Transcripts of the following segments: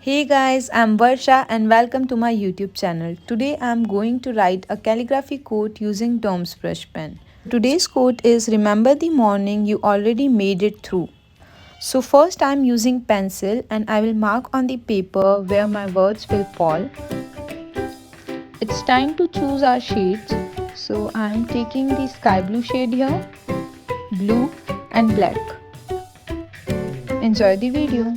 Hey guys, I'm Varsha and welcome to my YouTube channel. Today I'm going to write a calligraphy quote using Dom's brush pen. Today's quote is remember the morning you already made it through. So first I'm using pencil and I will mark on the paper where my words will fall. It's time to choose our shades. So I'm taking the sky blue shade here, blue and black. Enjoy the video.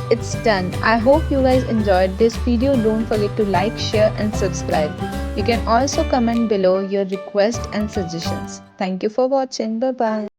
It's done. I hope you guys enjoyed this video. Don't forget to like, share and subscribe. You can also comment below your requests and suggestions. Thank you for watching. Bye bye.